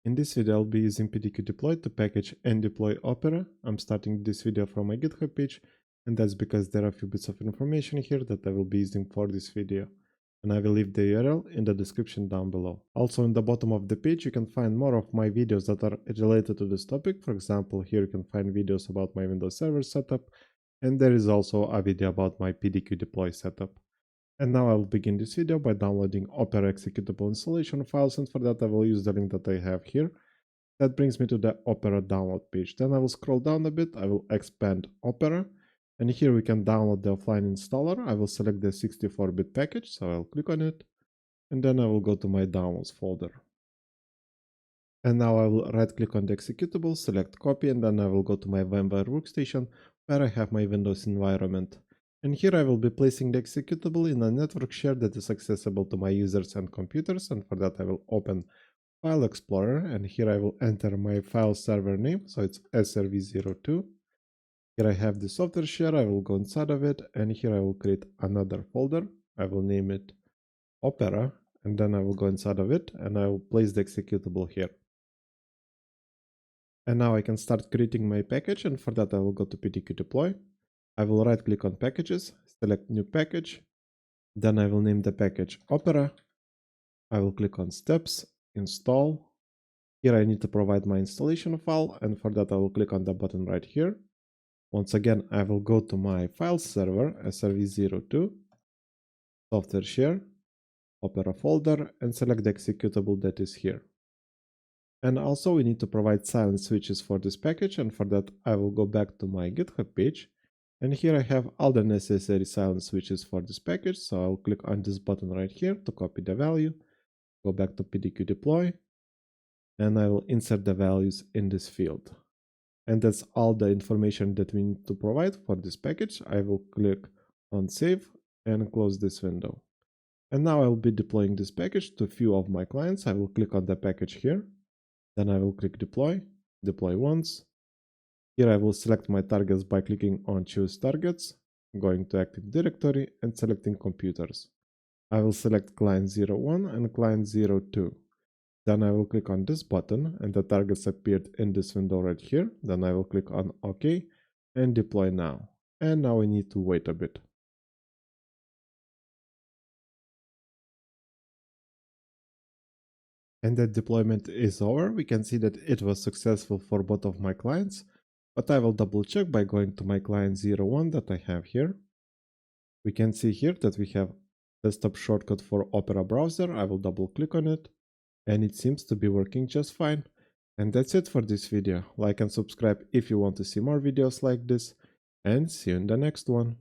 In this video, I'll be using PDQ Deploy to package and deploy Opera. I'm starting this video from my GitHub page, and that's because there are a few bits of information here that I will be using for this video. And I will leave the URL in the description down below. Also, in the bottom of the page, you can find more of my videos that are related to this topic. For example, here you can find videos about my Windows Server setup, and there is also a video about my PDQ Deploy setup. And now I will begin this video by downloading Opera executable installation files, and for that I will use the link that I have here. That brings me to the Opera download page. Then I will scroll down a bit, I will expand Opera, and here we can download the offline installer. I will select the 64-bit package, so I'll click on it, and then I will go to my downloads folder. And now I will right click on the executable, select copy, and then I will go to my VMware workstation where I have my Windows environment. And here I will be placing the executable in a network share that is accessible to my users and computers, and for that I will open File Explorer, and here I will enter my file server name, so it's SRV02. Here I have the software share, I will go inside of it, and here I will create another folder. I will name it Opera, and then I will go inside of it, and I will place the executable here. And now I can start creating my package, and for that I will go to PDQ Deploy. I will right click on packages, select new package, then I will name the package Opera. I will click on steps, install. Here I need to provide my installation file, and for that I will click on the button right here. Once again, I will go to my file server, SRV02, software share, Opera folder, and select the executable that is here. And also we need to provide silent switches for this package, and for that I will go back to my GitHub page. And here I have all the necessary silent switches for this package, so I'll click on this button right here to copy the value, go back to PDQ Deploy, and I will insert the values in this field. And that's all the information that we need to provide for this package. I will click on Save and close this window. And now I will be deploying this package to a few of my clients. I will click on the package here, then I will click Deploy, deploy once. Here I will select my targets by clicking on Choose Targets, going to Active Directory and selecting Computers. I will select Client 01 and Client 02. Then I will click on this button and the targets appeared in this window right here. Then I will click on OK and Deploy Now. And now we need to wait a bit. And the deployment is over. We can see that it was successful for both of my clients. But I will double check by going to my client 01 that I have here. We can see here that we have desktop shortcut for Opera browser. I will double click on it and it seems to be working just fine. And that's it for this video. Like and subscribe if you want to see more videos like this, and see you in the next one.